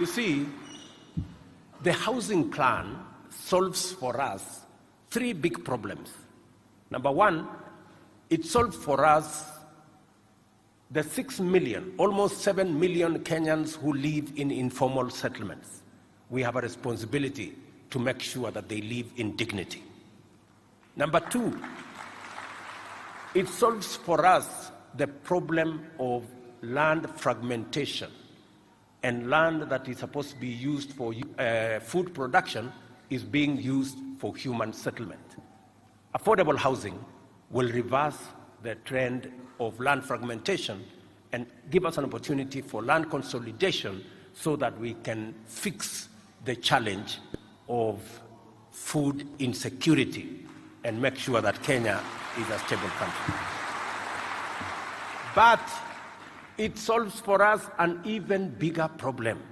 You see, the housing plan solves for us three big problems. Number one, it solves for us the 6 million, almost 7 million Kenyans who live in informal settlements. We have a responsibility to make sure that they live in dignity. Number two, it solves for us the problem of land fragmentation, and land that is supposed to be used for food production is being used for human settlement. Affordable housing will reverse the trend of land fragmentation and give us an opportunity for land consolidation so that we can fix the challenge of food insecurity and make sure that Kenya is a stable country. But it solves for us an even bigger problem.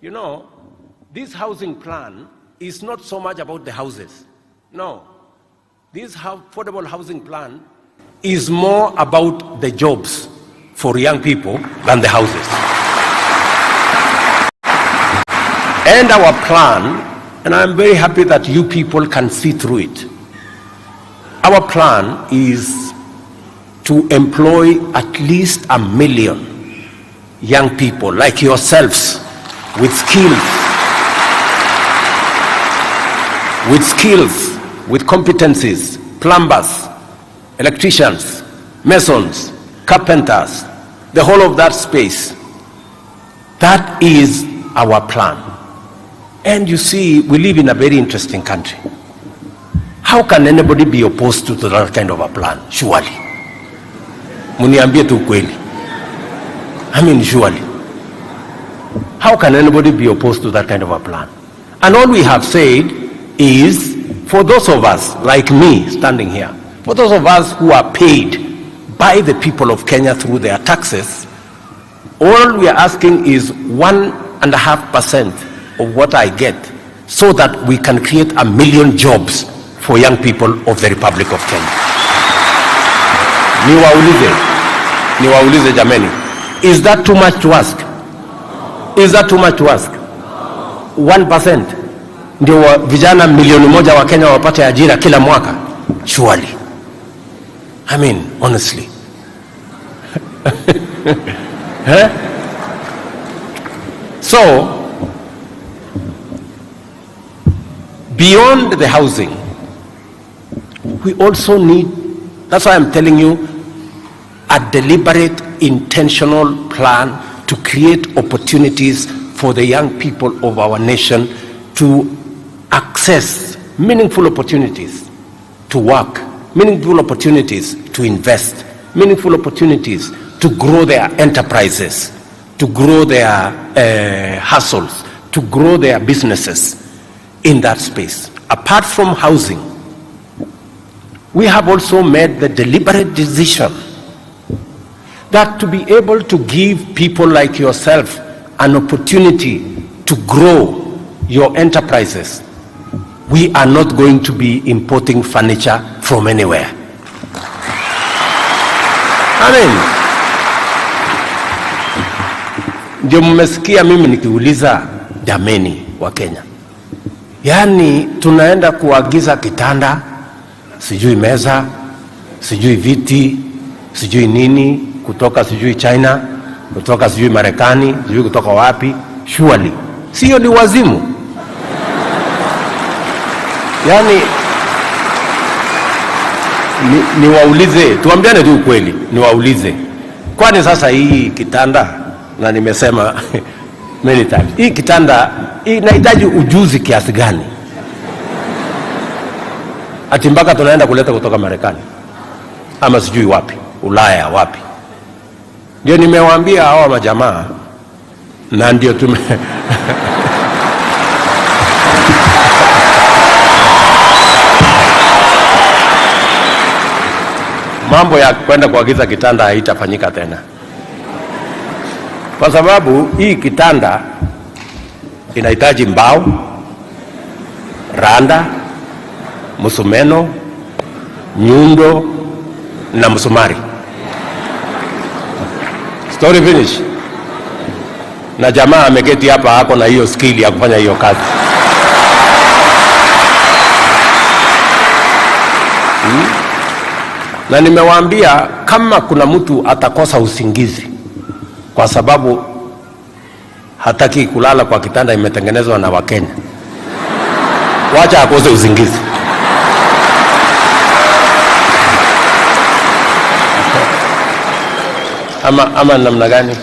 You know, this housing plan is not so much about the houses. No. This affordable housing plan is more about the jobs for young people than the houses. And our plan, and I'm very happy that you people can see through it, our plan is to employ at least 1 million young people like yourselves with skills, with competencies, plumbers, electricians, masons, carpenters, the whole of that space. That is our plan. And you see, we live in a very interesting country. How can anybody be opposed to that kind of a plan? Surely. Muniambie tu kweli. I mean, surely. How can anybody be opposed to that kind of a plan? And all we have said is, for those of us, like me standing here, for those of us who are paid by the people of Kenya through their taxes, all we are asking is 1.5% of what I get, so that we can create 1 million jobs for young people of the Republic of Kenya. Niwaulize jameni, is that too much to ask? Is that too much to ask? 1% ndio vijana 1 milioni wa Kenya wapate ajira kila mwaka? Surely. I mean, honestly. Huh? So, beyond the housing, we also need, that's why I'm telling you, a deliberate, intentional plan to create opportunities for the young people of our nation to access meaningful opportunities to work, meaningful opportunities to invest, meaningful opportunities to grow their enterprises, to grow their hustles, to grow their businesses in that space. Apart from housing, we have also made the deliberate decision that to be able to give people like yourself an opportunity to grow your enterprises, we are not going to be importing furniture from anywhere. I mean, ndio mmesikia mimi nikiuliza jameni wa Kenya. Yani tunaenda kuagiza kitanda, sijui meza, sijui viti, sijui nini, kutoka sijui China, kutoka sijui Marekani, sijui kutoka wapi. Surely. Sio ni wazimu? Yani niwaulize, tuambiane tu ukweli, niwaulize. Kwani sasa hii kitanda, na nimesema many times, hii kitanda inahitaji ujuzi kiasi gani? Ati mpaka tunaenda kuleta kutoka Marekani ama sijui wapi, Ulaya wapi? Ndio nimewaambia hawa majamaa, na ndio mambo ya kwenda kuagiza kitanda haitafanyika tena, kwa sababu hii kitanda inahitaji mbao, randa, musumeno, nyundo na msumari. Story finish. na jamaa ameketi hapa hako na hiyo skill ya kufanya hiyo kazi. Na nimewaambia kama kuna mtu atakosa usingizi kwa sababu hataki kulala kwa kitanda imetengenezwa na Wakenya, wacha akose usingizi. Ama namna gani?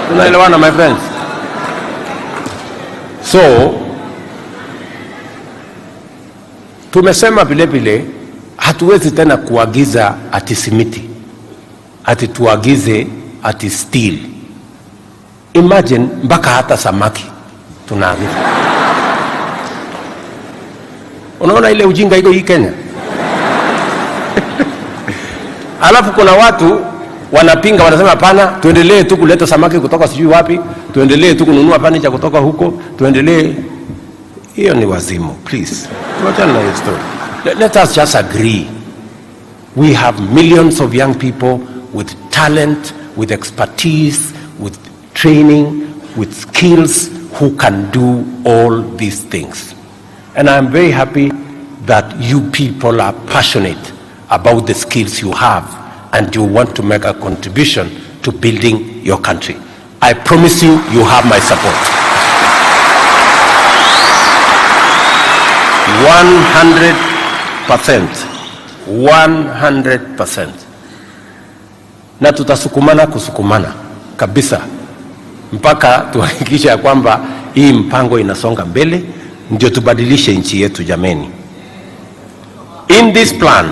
Tunaelewana my friends? So tumesema vile vile hatuwezi tena kuagiza ati simiti, ati tuagize ati steel. Imagine mpaka hata samaki tunaagiza. Unaona ile ujinga iko hii Kenya? Alafu kuna watu wanapinga, wanasema hapana, tuendelee tu kuleta samaki kutoka sijui wapi, tuendelee tu kununua furniture kutoka huko, tuendelee. Hiyo ni wazimu, please. Tuachane na hiyo story. Let us just agree. We have millions of young people with talent, with expertise, with training, with skills who can do all these things. And I'm very happy that you people are passionate about the skills you have and you want to make a contribution to building your country. I promise you, you have my support. 100%. Na tutasukumana kusukumana kabisa mpaka tuhakikishe ya kwamba hii mpango inasonga mbele, ndio tubadilishe nchi yetu jameni. In this plan,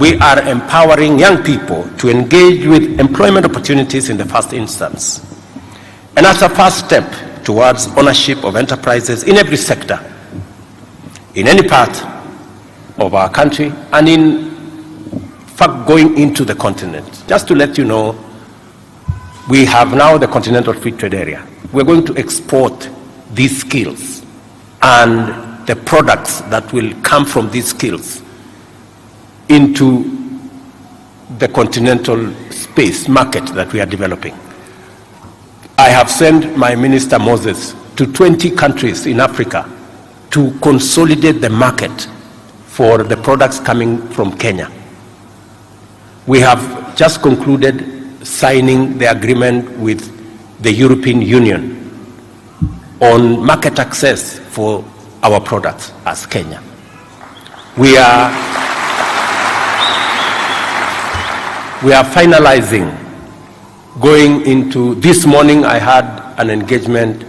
we are empowering young people to engage with employment opportunities in the first instance. And as a first step towards ownership of enterprises in every sector, in any part of our country, and in fact going into the continent. Just to let you know, we have now the Continental Free Trade Area. We're going to export these skills and the products that will come from these skills into the continental space market that we are developing. I have sent my Minister Moses to 20 countries in Africa to consolidate the market for the products coming from Kenya. We have just concluded signing the agreement with the European Union on market access for our products as Kenya. We are finalizing, going into this morning. I had an engagement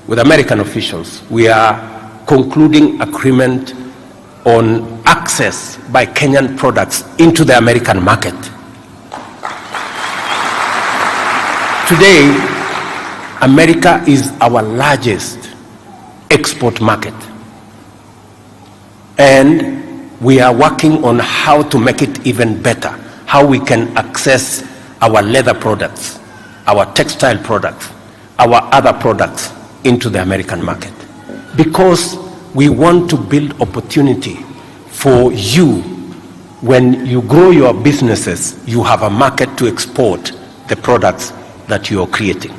with American officials. We are concluding agreement on access by Kenyan products into the American market. Today, America is our largest export market. And we are working on how to make it even better, how we can access our leather products, our textile products, our other products into the American market. Because we want to build opportunity for you. When you grow your businesses, you have a market to export the products that you are creating.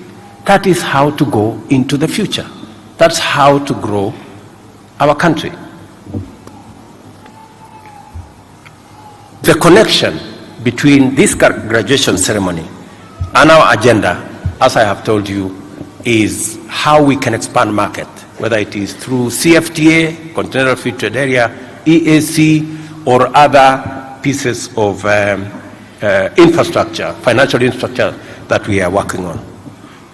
That is how to go into the future. That's how to grow our country. The connection between this graduation ceremony and our agenda, as I have told you, is how we can expand market, whether it is through CFTA, Continental Free Trade Area, EAC, or other pieces of infrastructure, financial infrastructure that we are working on.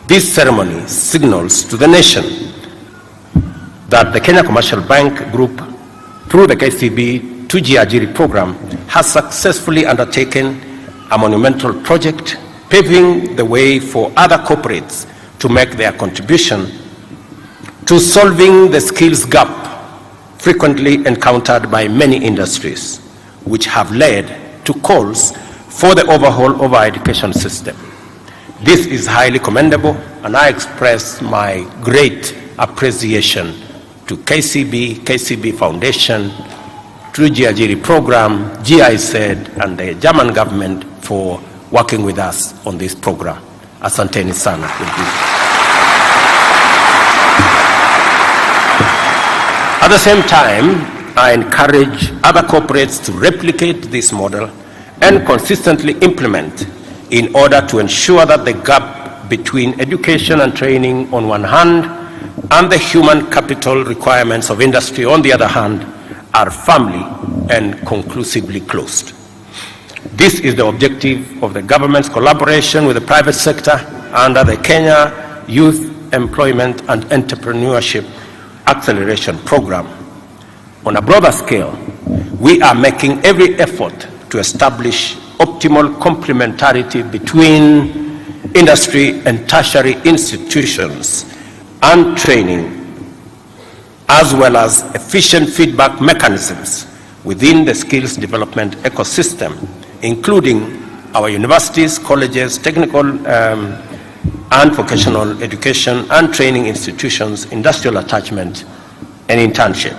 This ceremony signals to the nation that the Kenya Commercial Bank Group, through the KCB 2G Ajiri program, has successfully undertaken a monumental project, paving the way for other corporates to make their contribution to solving the skills gap frequently encountered by many industries, which have led to calls for the overhaul of our education system. This is highly commendable, and I express my great appreciation to KCB Foundation, through Ajiri program, GIZ, and the German government for working with us on this program. Asanteni sana. At the same time, I encourage other corporates to replicate this model and consistently implement in order to ensure that the gap between education and training on one hand and the human capital requirements of industry on the other hand are firmly and conclusively closed. This is the objective of the government's collaboration with the private sector under the Kenya Youth Employment and Entrepreneurship Acceleration Program. On a broader scale, we are making every effort to establish optimal complementarity between industry and tertiary institutions and training, as well as efficient feedback mechanisms within the skills development ecosystem, including our universities, colleges, technical and vocational education and training institutions, industrial attachment, and internship.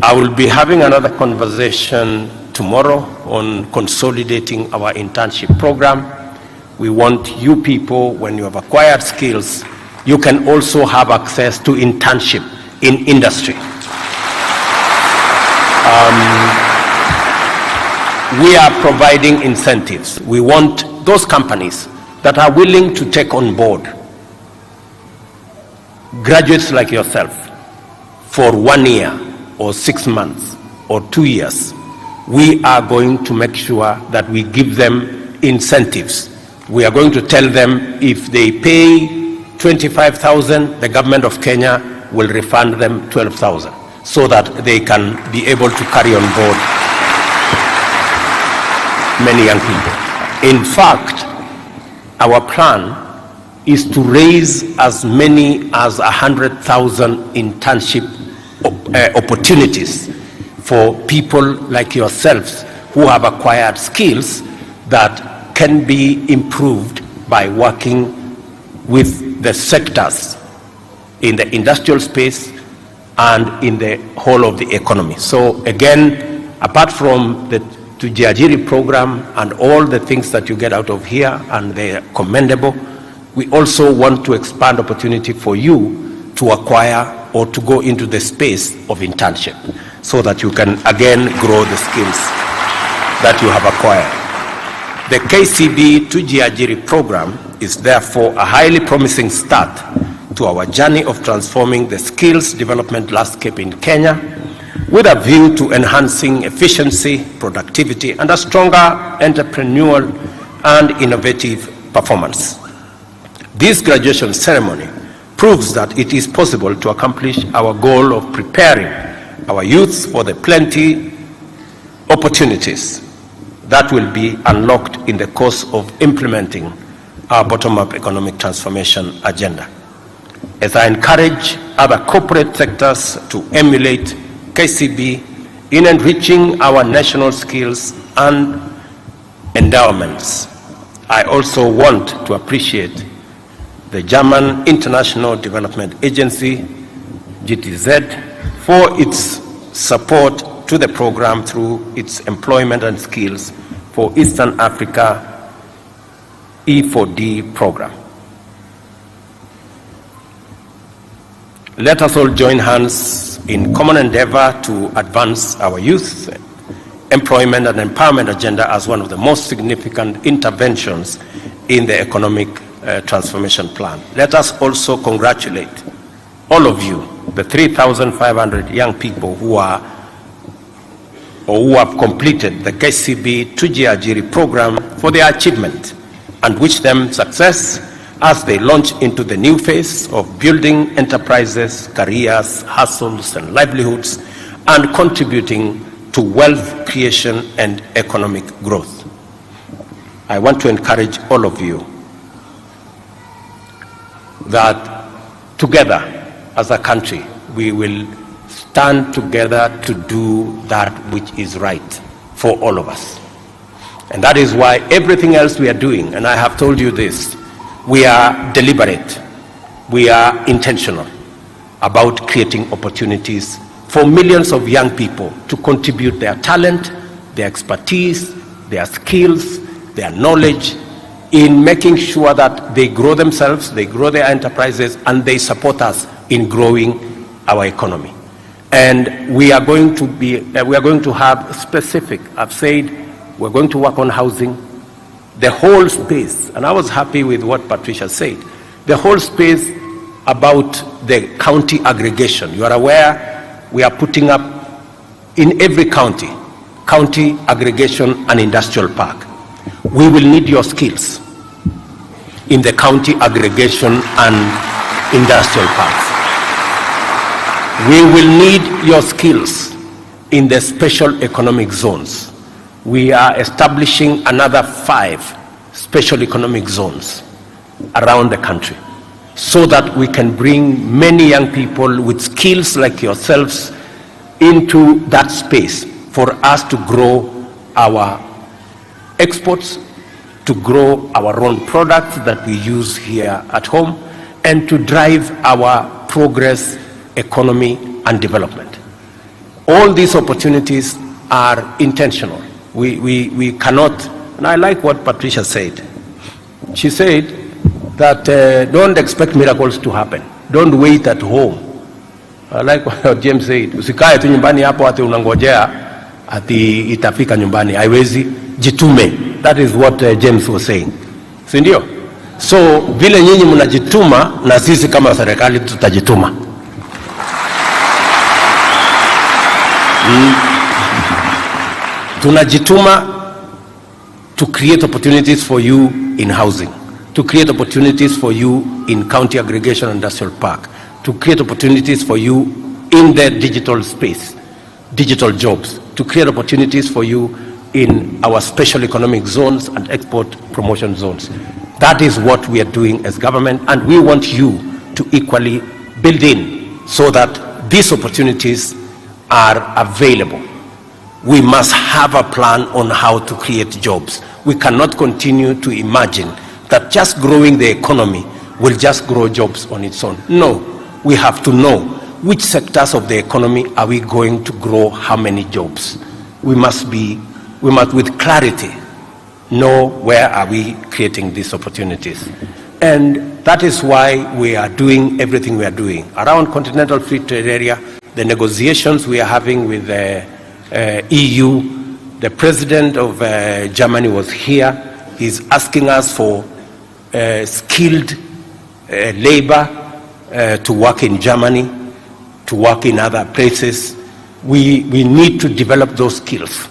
I will be having another conversation tomorrow on consolidating our internship program. We want you people, when you have acquired skills, you can also have access to internship in industry. We are providing incentives. We want those companies that are willing to take on board graduates like yourself for 1 year or 6 months or 2 years. We are going to make sure that we give them incentives. We are going to tell them if they pay 25,000, the government of Kenya will refund them 12,000 so that they can be able to carry on board many young people. In fact, our plan is to raise as many as 100,000 internship opportunities for people like yourselves who have acquired skills that can be improved by working with the sectors in the industrial space and in the whole of the economy. So again, apart from the Tujiajiri program and all the things that you get out of here, and they're commendable, we also want to expand opportunity for you to acquire or to go into the space of internship so that you can again grow the skills that you have acquired. The KCB Tujiajiri program is therefore a highly promising start to our journey of transforming the skills development landscape in Kenya with a view to enhancing efficiency, productivity, and a stronger entrepreneurial and innovative performance. This graduation ceremony proves that it is possible to accomplish our goal of preparing our youth for the plenty opportunities that will be unlocked in the course of implementing our bottom-up economic transformation agenda. As I encourage other corporate sectors to emulate KCB in enriching our national skills and endowments, I also want to appreciate the German International Development Agency, GTZ, for its support to the program through its employment and skills for Eastern Africa E4D program. Let us all join hands in common endeavor to advance our youth employment and empowerment agenda as one of the most significant interventions in the economic transformation plan. Let us also congratulate all of you, the 3,500 young people who are or who have completed the KCB Tujiajiri program for their achievement, and wish them success as they launch into the new phase of building enterprises, careers, hustles, and livelihoods, and contributing to wealth creation and economic growth. I want to encourage all of you that together as a country, we will stand together to do that which is right for all of us. And that is why everything else we are doing, and I have told you this, we are deliberate, we are intentional about creating opportunities for millions of young people to contribute their talent, their expertise, their skills, their knowledge in making sure that they grow themselves, they grow their enterprises, and they support us in growing our economy. And we are going to have specific, I've said, we're going to work on housing, the whole space, and I was happy with what Patricia said, the whole space about the county aggregation. You are aware we are putting up in every county aggregation and industrial park. We will need your skills in the county aggregation and industrial parks. We will need your skills in the special economic zones. We are establishing another 5 special economic zones around the country so that we can bring many young people with skills like yourselves into that space for us to grow our exports, to grow our own products that we use here at home, and to drive our progress, economy, and development. All these opportunities are intentional. We cannot, and I like what Patricia said. She said that don't expect miracles to happen. Don't wait at home. I like what James said. Usikae tu nyumbani hapo ati unangojea ati itafika nyumbani. Haiwezi, jitume. That is what James was saying. Si ndio? So vile nyinyi mnajituma na sisi kama serikali tutajituma. Tunajituma to create opportunities for you in housing, to create opportunities for you in county aggregation industrial park, to create opportunities for you in the digital space, digital jobs, to create opportunities for you in our special economic zones and export promotion zones. That is what we are doing as government, and we want you to equally build in so that these opportunities are available. We must have a plan on how to create jobs. We cannot continue to imagine that just growing the economy will just grow jobs on its own. No, we have to know which sectors of the economy are we going to grow how many jobs. We must with clarity know where are we creating these opportunities. And that is why we are doing everything we are doing. Around Continental Free Trade Area, the negotiations we are having with the EU, the president of Germany was here. He's asking us for skilled labor to work in Germany, to work in other places. We need to develop those skills.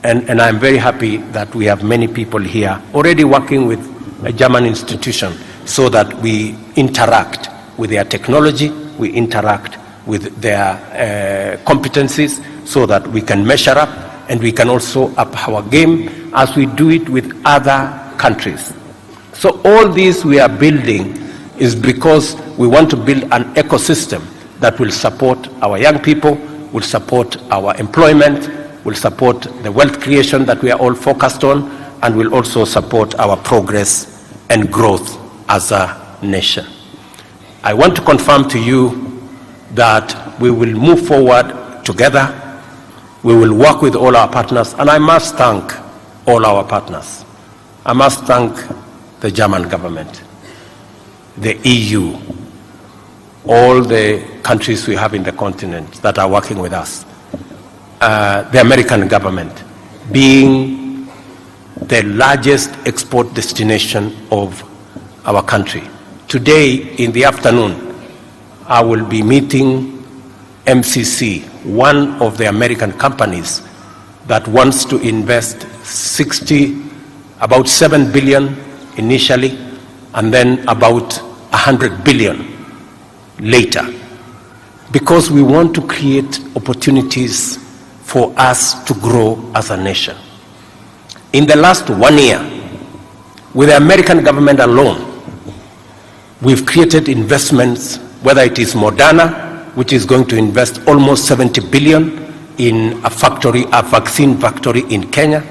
And I'm very happy that we have many people here already working with a German institution so that we interact with their technology, we interact with their competencies so that we can measure up and we can also up our game as we do it with other countries. So all this we are building is because we want to build an ecosystem that will support our young people, will support our employment, will support the wealth creation that we are all focused on, and will also support our progress and growth as a nation. I want to confirm to you that we will move forward together. We will work with all our partners, and I must thank all our partners. I must thank the German government, the EU, all the countries we have in the continent that are working with us, the American government, being the largest export destination of our country. Today in the afternoon, I will be meeting MCC, one of the American companies that wants to invest about 7 billion initially, and then about 100 billion later, because we want to create opportunities for us to grow as a nation. In the last 1 year, with the American government alone, we've created investments, whether it is Moderna, which is going to invest almost 70 billion in a vaccine factory in Kenya,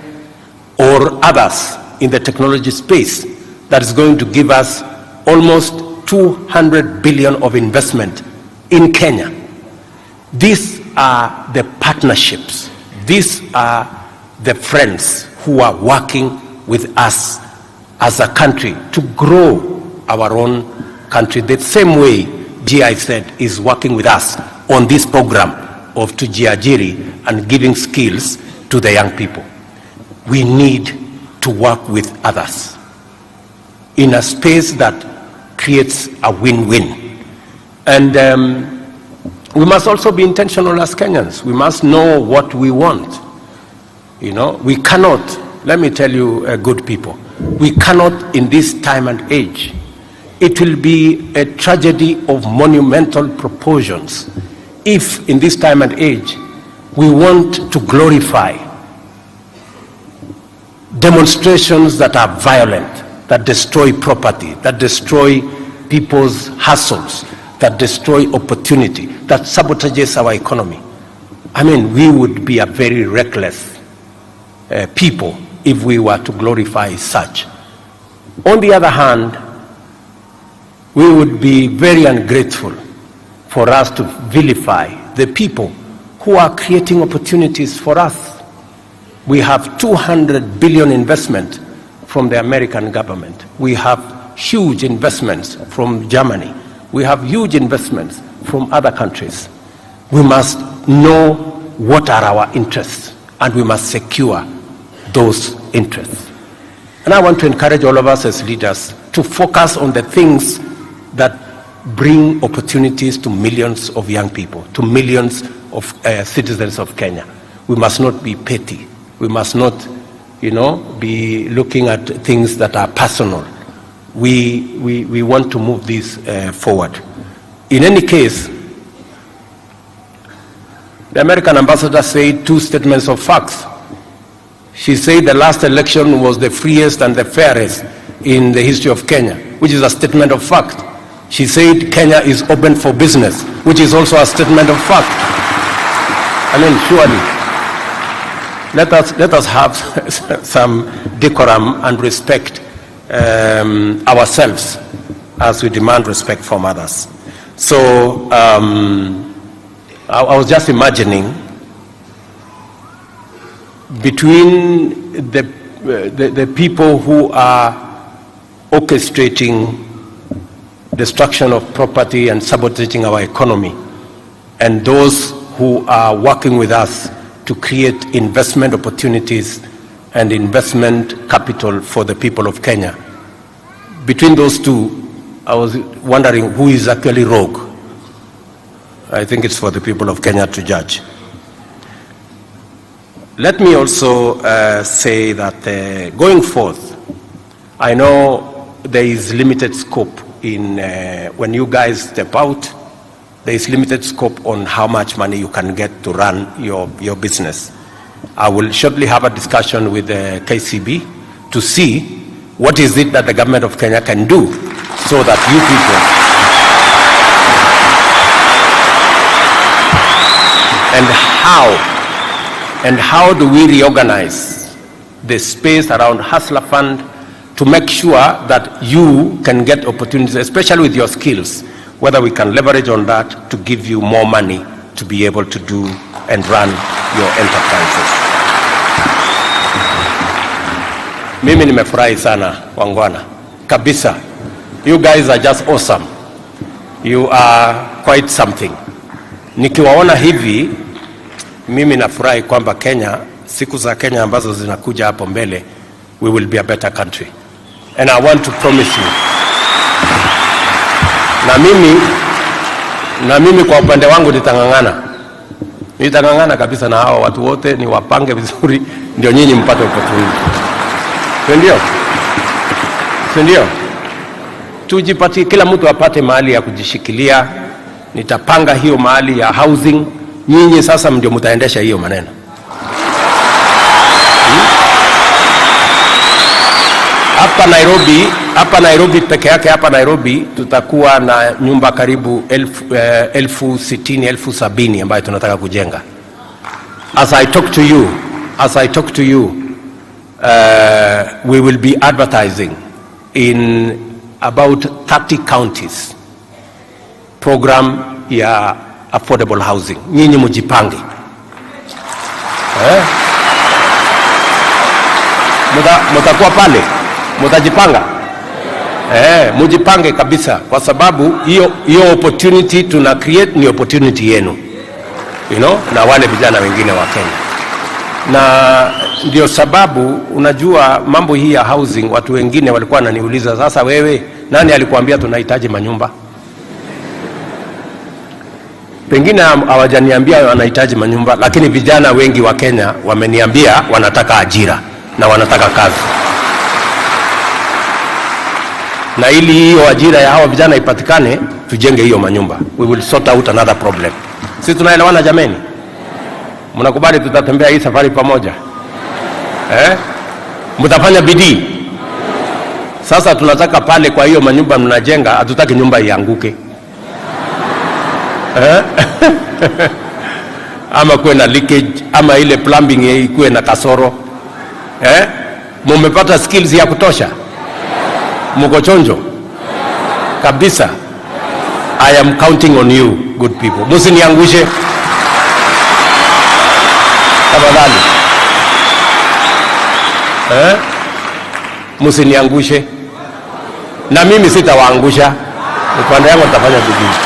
or others in the technology space that is going to give us almost 200 billion of investment in Kenya. These are the partnerships. These are the friends who are working with us as a country to grow our own country. The same way GI said is working with us on this program of tujiajiri and giving skills to the young people. We need to work with others in a space that creates a win-win. And we must also be intentional as Kenyans. We must know what we want. You know, we cannot, let me tell you, good people, we cannot in this time and age. It will be a tragedy of monumental proportions if in this time and age we want to glorify demonstrations that are violent, that destroy property, that destroy people's hustles, that destroy opportunity, that sabotages our economy. I mean, we would be a very reckless people if we were to glorify such. On the other hand, we would be very ungrateful for us to vilify the people who are creating opportunities for us. We have 200 billion investment from the American government. We have huge investments from Germany. We have huge investments from other countries. We must know what are our interests, and we must secure those interests. And I want to encourage all of us as leaders to focus on the things that bring opportunities to millions of young people, to millions of citizens of Kenya. We must not be petty. We must not, be looking at things that are personal. We want to move this forward. In any case, the American ambassador said 2 statements of facts. She said the last election was the freest and the fairest in the history of Kenya, which is a statement of fact. She said Kenya is open for business, which is also a statement of fact. I mean, surely, let us have some decorum and respect ourselves as we demand respect from others. So I was just imagining between the people who are orchestrating destruction of property and sabotaging our economy, and those who are working with us to create investment opportunities and investment capital for the people of Kenya. Between those two, I was wondering who is actually rogue. I think it's for the people of Kenya to judge. Let me also say that going forth, I know there is limited scope in when you guys step out, there is limited scope on how much money you can get to run your business. I will shortly have a discussion with the KCB to see what is it that the government of Kenya can do so that you people, and how do we reorganize the space around Hustler Fund to make sure that you can get opportunities, especially with your skills, whether we can leverage on that to give you more money to be able to do and run your enterprises. Mimi nimefurahi sana wangwana kabisa. You guys are just awesome. You are quite something. Nikiwaona hivi, mimi nafurahi kwamba Kenya, siku za Kenya ambazo zinakuja hapo mbele, we will be a better country. And I want to promise you, na mimi kwa upande wangu nitangangana kabisa na hao watu wote, ni wapange vizuri ndio nyinyi mpate opportunity. Ndio tujipatie, kila mtu apate mahali ya kujishikilia. Nitapanga hiyo mahali ya housing, nyinyi sasa ndio mtaendesha hiyo maneno. Hapa Nairobi peke yake, hapa Nairobi tutakuwa na nyumba karibu 60,000 ambayo tunataka kujenga. As I talk to you, we will be advertising in about 30 counties program ya affordable housing. Nyinyi mujipange. Mutakuwa pale, mutajipanga. Mujipange kabisa, kwa sababu hiyo opportunity tuna create ni opportunity yenu. na wale vijana wengine wa Kenya. Na ndio sababu unajua mambo hii ya housing, watu wengine walikuwa wananiuliza, sasa wewe nani alikuambia tunahitaji manyumba? Pengine hawajaniambia wanahitaji manyumba, lakini vijana wengi wa Kenya wameniambia wanataka ajira na wanataka kazi. Na ili hiyo ajira ya hawa vijana ipatikane, tujenge hiyo manyumba. We will sort out another problem. Sisi tunaelewana jameni? Mnakubali tutatembea hii safari pamoja? Mtafanya bidii? Sasa tunataka pale kwa hiyo manyumba mnajenga, hatutaki nyumba ianguke. Ama kuwe na leakage, ama ile plumbing ikuwe na kasoro. Mumepata skills ya kutosha? Mko chonjo? Kabisa. I am counting on you, good people. Msiniangushe. Tafadhali. Msiniangushe. Na mimi sitawaangusha. Upande yangu nitafanya bidii.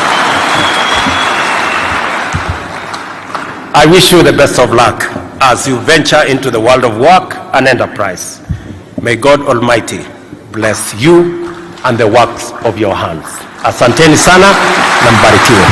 I wish you the best of luck as you venture into the world of work and enterprise. May God Almighty bless you and the works of your hands. Asanteni sana na mbarikiwe.